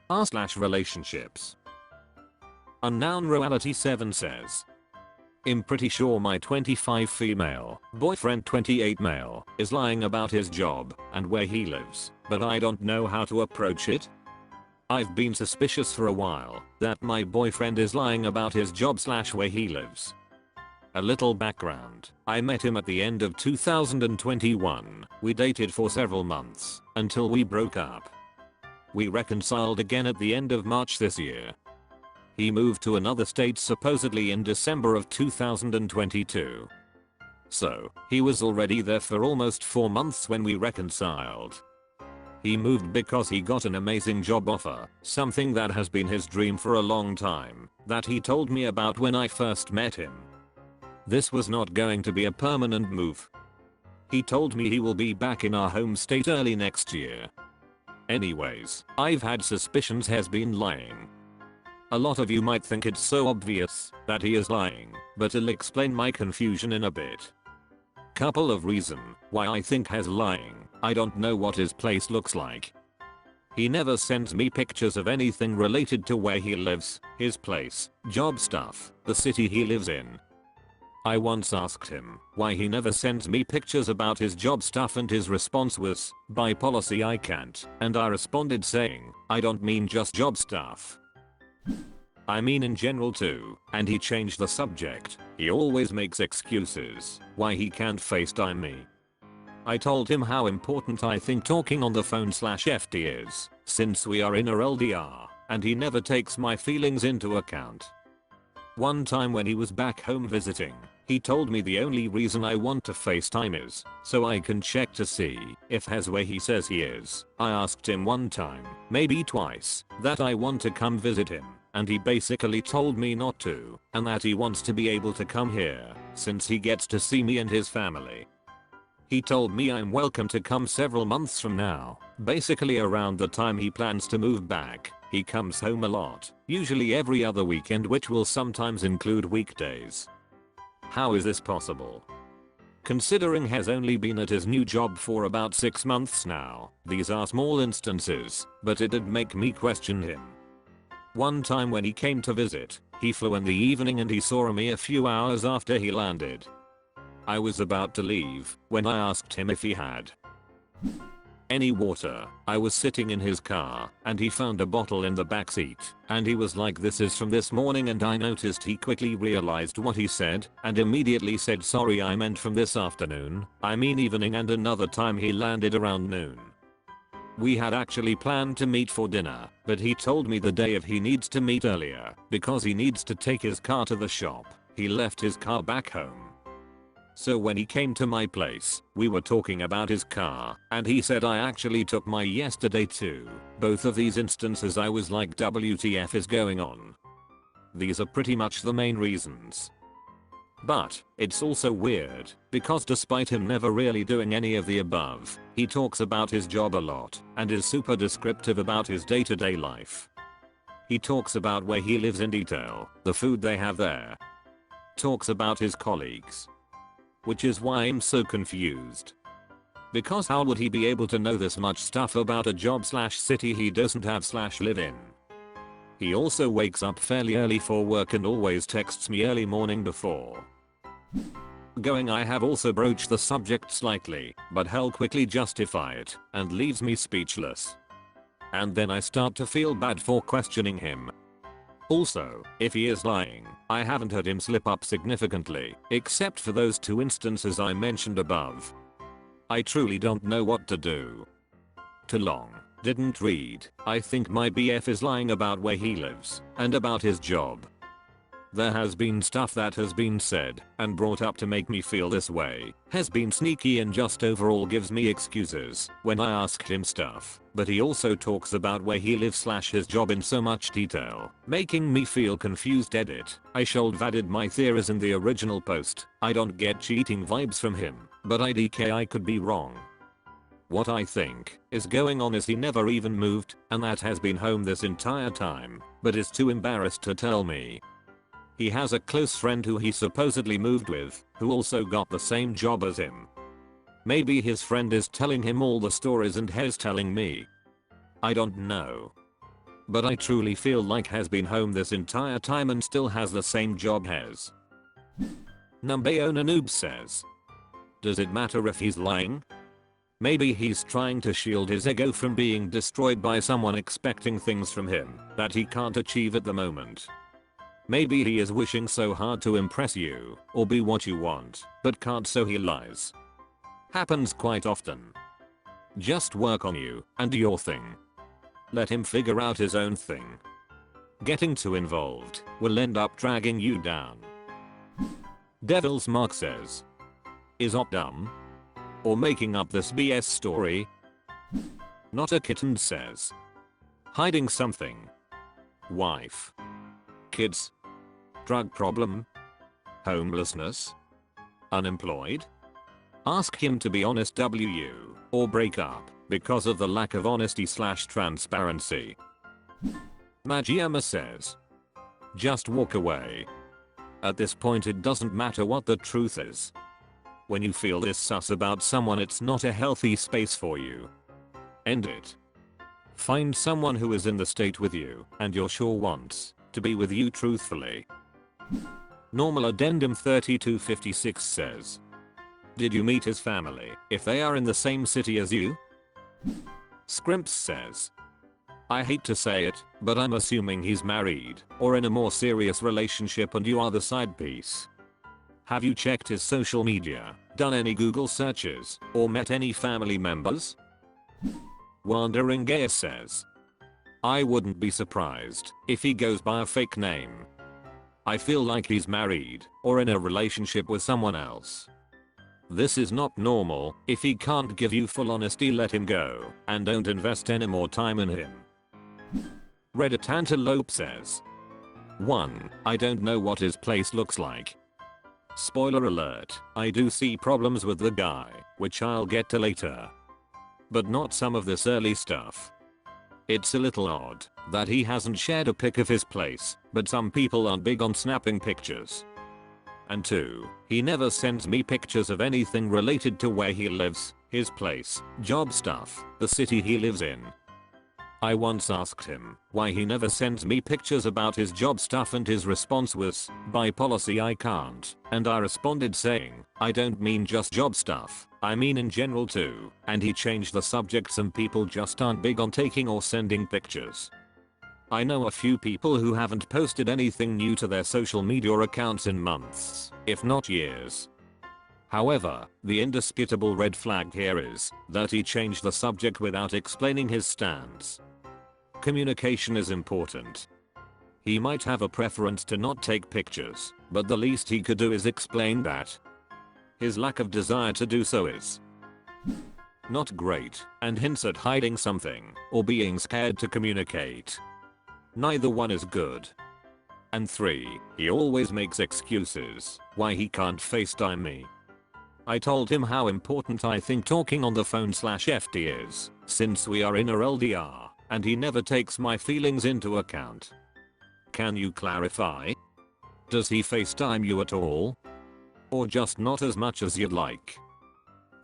r/relationships. Unknown Reality 7 says, I'm pretty sure my 25 female, boyfriend 28 male, is lying about his job and where he lives, but I don't know how to approach it. I've been suspicious for a while that my boyfriend is lying about his job/where he lives. A little background, I met him at the end of 2021, we dated for several months, until we broke up. We reconciled again at the end of March this year. He moved to another state supposedly in December of 2022. So, he was already there for almost 4 months when we reconciled. He moved because he got an amazing job offer, something that has been his dream for a long time, that he told me about when I first met him. This was not going to be a permanent move. He told me he will be back in our home state early next year. Anyways, I've had suspicions he's been lying. A lot of you might think it's so obvious that he is lying, but I'll explain my confusion in a bit. Couple of reasons why I think he's lying. I don't know what his place looks like. He never sends me pictures of anything related to where he lives, his place, job stuff, the city he lives in. I once asked him why he never sends me pictures about his job stuff and his response was, by policy I can't, and I responded saying, I don't mean just job stuff. I mean in general too, and he changed the subject. He always makes excuses why he can't FaceTime me. I told him how important I think talking on the phone/FT is, since we are in a LDR, and he never takes my feelings into account. One time when he was back home visiting, he told me the only reason I want to FaceTime is so I can check to see if he's where he says he is. I asked him one time, maybe twice, that I want to come visit him, and he basically told me not to, and that he wants to be able to come here, since he gets to see me and his family. He told me I'm welcome to come several months from now, basically around the time he plans to move back. He comes home a lot, usually every other weekend, which will sometimes include weekdays. How is this possible? Considering he's only been at his new job for about 6 months now, these are small instances, but it did make me question him. One time when he came to visit, he flew in the evening and he saw me a few hours after he landed. I was about to leave when I asked him if he had any water. I was sitting in his car and he found a bottle in the backseat and he was like, this is from this morning, and I noticed he quickly realized what he said and immediately said, sorry, I meant from this afternoon, I mean evening. And another time he landed around noon. We had actually planned to meet for dinner, but he told me the day if he needs to meet earlier because he needs to take his car to the shop. He left his car back home. So when he came to my place, we were talking about his car, and he said I actually took my yesterday too. Both of these instances I was like, WTF is going on? These are pretty much the main reasons. But it's also weird, because despite him never really doing any of the above, he talks about his job a lot, and is super descriptive about his day-to-day life. He talks about where he lives in detail, the food they have there. Talks about his colleagues. Which is why I'm so confused. Because how would he be able to know this much stuff about a job/city he doesn't have/live in? He also wakes up fairly early for work and always texts me early morning before going. I have also broached the subject slightly, but he'll quickly justify it and leaves me speechless. And then I start to feel bad for questioning him. Also, if he is lying, I haven't heard him slip up significantly, except for those 2 instances I mentioned above. I truly don't know what to do. Too long. Didn't read. I think my BF is lying about where he lives and about his job. There has been stuff that has been said and brought up to make me feel this way. Has been sneaky and just overall gives me excuses when I asked him stuff, but he also talks about where he lives/his job in so much detail, making me feel confused. Edit. I should added my theories in the original post. I don't get cheating vibes from him, but IDK I could be wrong. What I think is going on is he never even moved and that has been home this entire time, but is too embarrassed to tell me. He has a close friend who he supposedly moved with, who also got the same job as him. Maybe his friend is telling him all the stories and he's telling me. I don't know. but I truly feel like has been home this entire time and still has the same job as. Numbeona Noob says, does it matter if he's lying? Maybe he's trying to shield his ego from being destroyed by someone expecting things from him that he can't achieve at the moment. Maybe he is wishing so hard to impress you or be what you want, but can't, so he lies. Happens quite often. Just work on you and do your thing. Let him figure out his own thing. Getting too involved will end up dragging you down. Devil's Mark says, is Op dumb? Or making up this BS story? Not a Kitten says, hiding something. Wife. Kids. Drug problem. Homelessness. Unemployed. Ask him to be honest or break up because of the lack of honesty/transparency. Magiyama says, just walk away. At this point it doesn't matter what the truth is. When you feel this sus about someone, it's not a healthy space for you. End it. Find someone who is in the state with you and you're sure wants to be with you truthfully. Normal Addendum 3256 says, did you meet his family if they are in the same city as you? Scrimps says, I hate to say it, but I'm assuming he's married or in a more serious relationship and you are the side piece. Have you checked his social media, done any Google searches, or met any family members? Wandering Gaia says, I wouldn't be surprised if he goes by a fake name. I feel like he's married or in a relationship with someone else. This is not normal. If he can't give you full honesty, let him go and don't invest any more time in him. Reddit Antelope says, 1. I don't know what his place looks like. Spoiler alert, I do see problems with the guy, which I'll get to later. But not some of this early stuff. It's a little odd that he hasn't shared a pic of his place, but some people aren't big on snapping pictures. And 2, he never sends me pictures of anything related to where he lives, his place, job stuff, the city he lives in. I once asked him why he never sends me pictures about his job stuff and his response was, by policy I can't, and I responded saying, I don't mean just job stuff, I mean in general too, and he changed the subject. Some people just aren't big on taking or sending pictures. I know a few people who haven't posted anything new to their social media accounts in months, if not years. However, the indisputable red flag here is that he changed the subject without explaining his stance. Communication is important. He might have a preference to not take pictures, but the least he could do is explain that. His lack of desire to do so is not great and hints at hiding something or being scared to communicate. Neither one is good. And 3, he always makes excuses why he can't FaceTime me. I told him how important I think talking on the phone/FT is, since we are in a LDR, and he never takes my feelings into account. Can you clarify? Does he FaceTime you at all? Or just not as much as you'd like?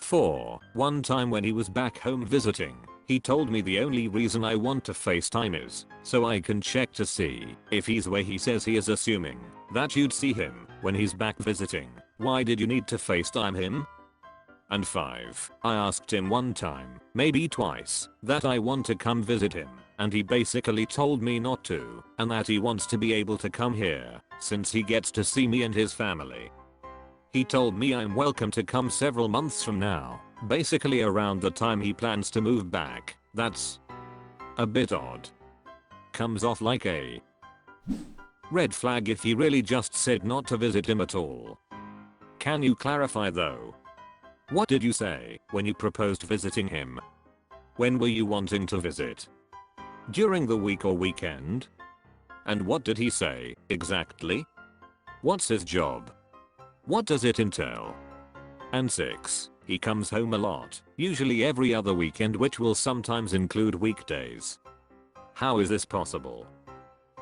4. One time when he was back home visiting, he told me the only reason I want to FaceTime is so I can check to see if he's where he says he is, assuming that you'd see him when he's back visiting. Why did you need to FaceTime him? And 5. I asked him one time, maybe twice, that I want to come visit him, and he basically told me not to, and that he wants to be able to come here, since he gets to see me and his family. He told me I'm welcome to come several months from now, basically around the time he plans to move back. That's a bit odd. Comes off like a red flag if he really just said not to visit him at all. Can you clarify though? What did you say when you proposed visiting him? When were you wanting to visit? During the week or weekend? And what did he say exactly? What's his job? What does it entail? And 6. He comes home a lot, usually every other weekend, which will sometimes include weekdays. How is this possible?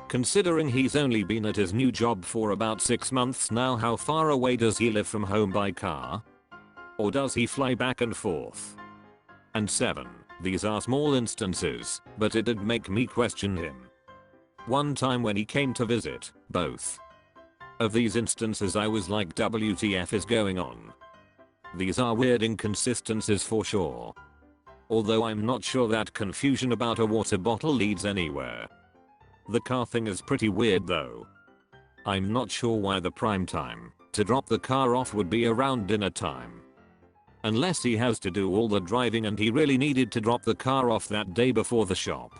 Considering he's only been at his new job for about 6 months now, how far away does he live from home by car? Or does he fly back and forth? And 7. These are small instances, but it'd make me question him one time when he came to visit. Both of these instances I was like, WTF is going on? These are weird inconsistencies for sure. Although I'm not sure that confusion about a water bottle leads anywhere. The car thing is pretty weird though. I'm not sure why the prime time to drop the car off would be around dinner time. Unless he has to do all the driving and he really needed to drop the car off that day before the shop.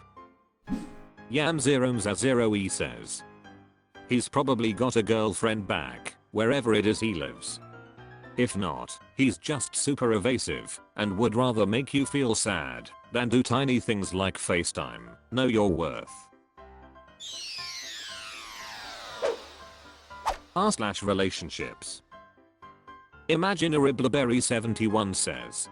Yam0m0e says he's probably got a girlfriend back wherever it is he lives. If not, he's just super evasive and would rather make you feel sad than do tiny things like FaceTime. Know your worth. r/relationships. Imaginaribleberry71 says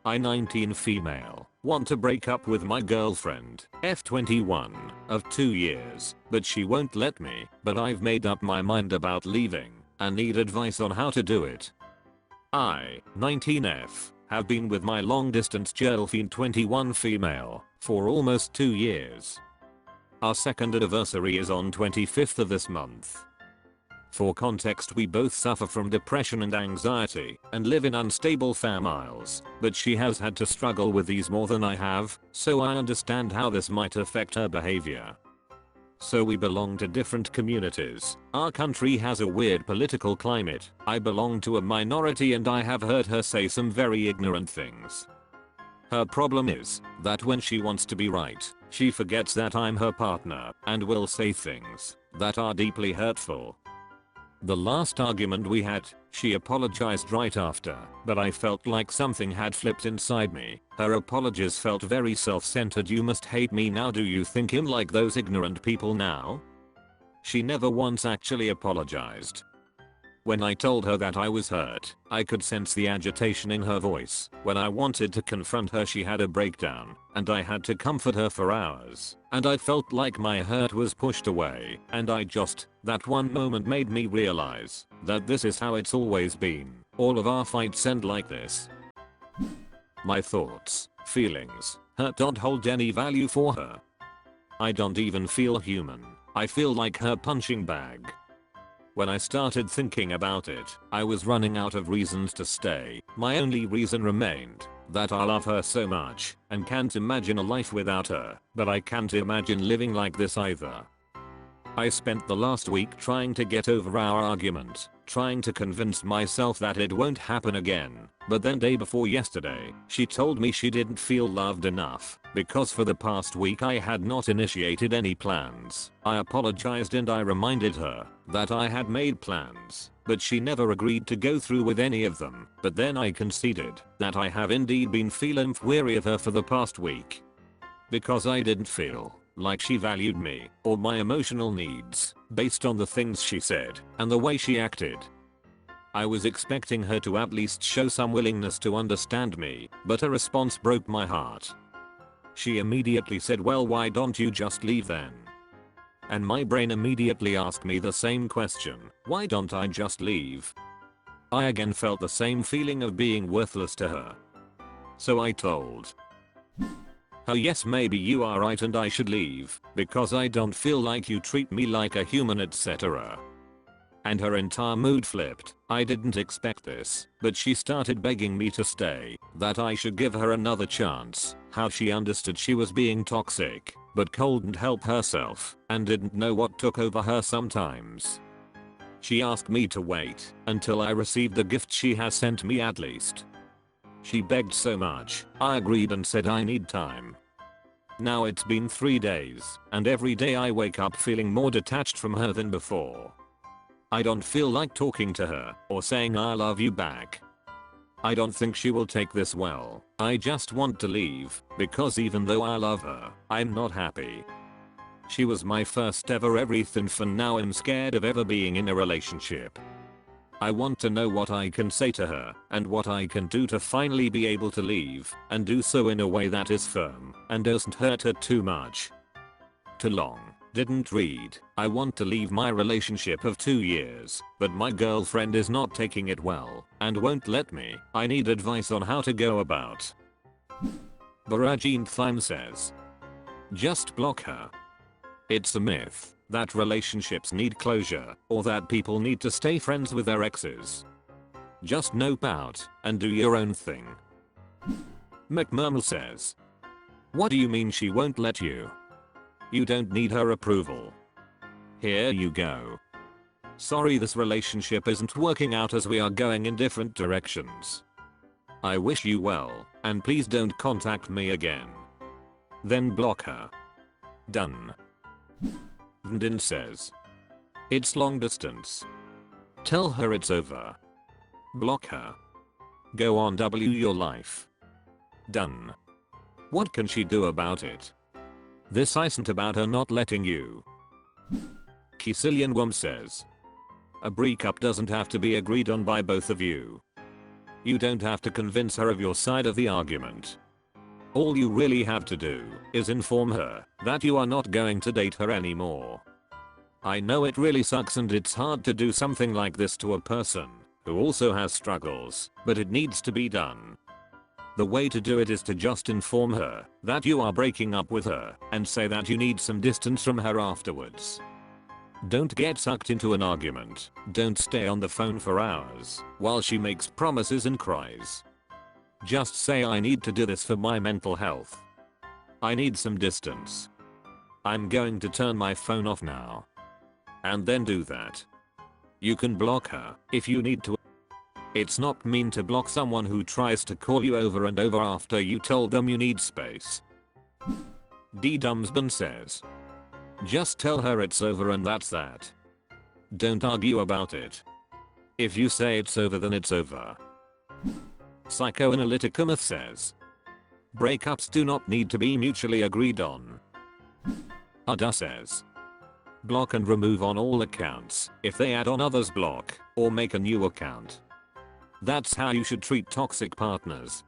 I 19 female want to break up with my girlfriend F21 of 2 years, but she won't let me, but I've made up my mind about leaving and need advice on how to do it. I 19F have been with my long distance girlfriend 21 female for almost 2 years. Our second anniversary is on 25th of this month. For context, we both suffer from depression and anxiety and live in unstable families, but she has had to struggle with these more than I have, so I understand how this might affect her behavior. So we belong to different communities. Our country has a weird political climate. I belong to a minority and I have heard her say some very ignorant things. Her problem is that when she wants to be right, she forgets that I'm her partner and will say things that are deeply hurtful. The last argument we had, she apologized right after, but I felt like something had flipped inside me. Her apologies felt very self-centered. You must hate me now. Do you think I'm like those ignorant people now? She never once actually apologized. When I told her that I was hurt, I could sense the agitation in her voice. When I wanted to confront her, she had a breakdown, and I had to comfort her for hours, and I felt like my hurt was pushed away, and that one moment made me realize that this is how it's always been. All of our fights end like this. My thoughts, feelings, hurt don't hold any value for her. I don't even feel human. I feel like her punching bag. When I started thinking about it, I was running out of reasons to stay. My only reason remained that I love her so much and can't imagine a life without her, but I can't imagine living like this either. I spent the last week trying to get over our argument, trying to convince myself that it won't happen again, but then day before yesterday, she told me she didn't feel loved enough because for the past week I had not initiated any plans. I apologized and I reminded her that I had made plans, but she never agreed to go through with any of them. But then I conceded that I have indeed been feeling weary of her for the past week because I didn't feel like she valued me or my emotional needs based on the things she said and the way she acted. I was expecting her to at least show some willingness to understand me, but her response broke my heart. She immediately said, "Well, why don't you just leave then?" And my brain immediately asked me the same question, why don't I just leave? I again felt the same feeling of being worthless to her. So I told her, yes, maybe you are right and I should leave, because I don't feel like you treat me like a human, etc. And her entire mood flipped. I didn't expect this, but she started begging me to stay, that I should give her another chance. How she understood she was being toxic, but couldn't help herself, and didn't know what took over her sometimes. She asked me to wait until I received the gift she has sent me at least. She begged so much, I agreed and said I need time. Now it's been 3 days, and every day I wake up feeling more detached from her than before. I don't feel like talking to her or saying I love you back. I don't think she will take this well. I just want to leave, because even though I love her, I'm not happy. She was my first ever everything, for now I'm scared of ever being in a relationship. I want to know what I can say to her and what I can do to finally be able to leave, and do so in a way that is firm and doesn't hurt her too much. Too long. Didn't read. I want to leave my relationship of 2 years, but my girlfriend is not taking it well and won't let me. I need advice on how to go about. Barajin Thime says, just block her. It's a myth that relationships need closure or that people need to stay friends with their exes. Just nope out and do your own thing. McMurmel says, what do you mean she won't let you? You don't need her approval. Here you go. Sorry, this relationship isn't working out as we are going in different directions. I wish you well, and please don't contact me again. Then block her. Done. Vndin says, it's long distance. Tell her it's over. Block her. Go on your life. Done. What can she do about it? This isn't about her not letting you. Kisilian Wom says, a breakup doesn't have to be agreed on by both of you. You don't have to convince her of your side of the argument. All you really have to do is inform her that you are not going to date her anymore. I know it really sucks and it's hard to do something like this to a person who also has struggles, but it needs to be done. The way to do it is to just inform her that you are breaking up with her and say that you need some distance from her afterwards. Don't get sucked into an argument. Don't stay on the phone for hours while she makes promises and cries. Just say, I need to do this for my mental health. I need some distance. I'm going to turn my phone off now. And then do that. You can block her if you need to. It's not mean to block someone who tries to call you over and over after you told them you need space. D. Dumsban says, just tell her it's over and that's that. Don't argue about it. If you say it's over, then it's over. Psychoanalyticumeth says, breakups do not need to be mutually agreed on. Ada says, block and remove on all accounts if they add on others, block or make a new account. That's how you should treat toxic partners.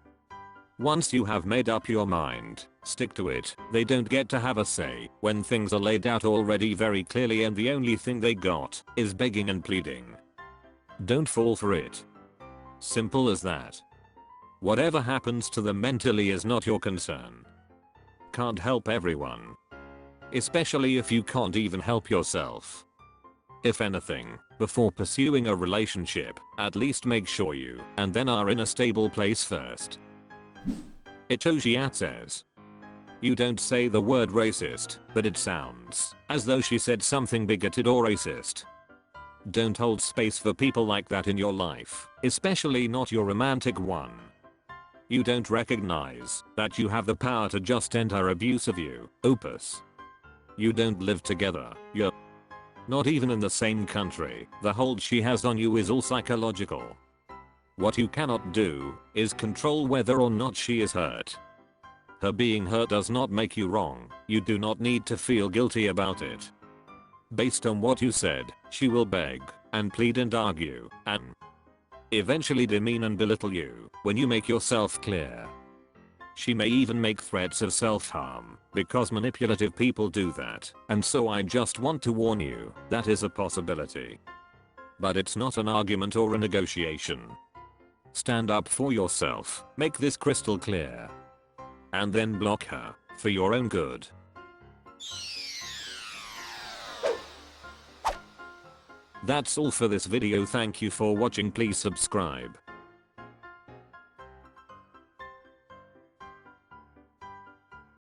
Once you have made up your mind, stick to it. They don't get to have a say when things are laid out already very clearly and the only thing they got is begging and pleading. Don't fall for it. Simple as that. Whatever happens to them mentally is not your concern. Can't help everyone. Especially if you can't even help yourself. If anything, before pursuing a relationship, at least make sure you and then are in a stable place first. Itoshiat says, you don't say the word racist, but it sounds as though she said something bigoted or racist. Don't hold space for people like that in your life, especially not your romantic one. You don't recognize that you have the power to just end her abuse of you, opus. You don't live together, you're not even in the same country. The hold she has on you is all psychological. What you cannot do is control whether or not she is hurt. Her being hurt does not make you wrong. You do not need to feel guilty about it. Based on what you said, she will beg and plead and argue and eventually demean and belittle you when you make yourself clear. She may even make threats of self-harm because manipulative people do that, and so I just want to warn you, that is a possibility. But it's not an argument or a negotiation. Stand up for yourself, make this crystal clear. And then block her, for your own good. That's all for this video. Thank you for watching. Please subscribe.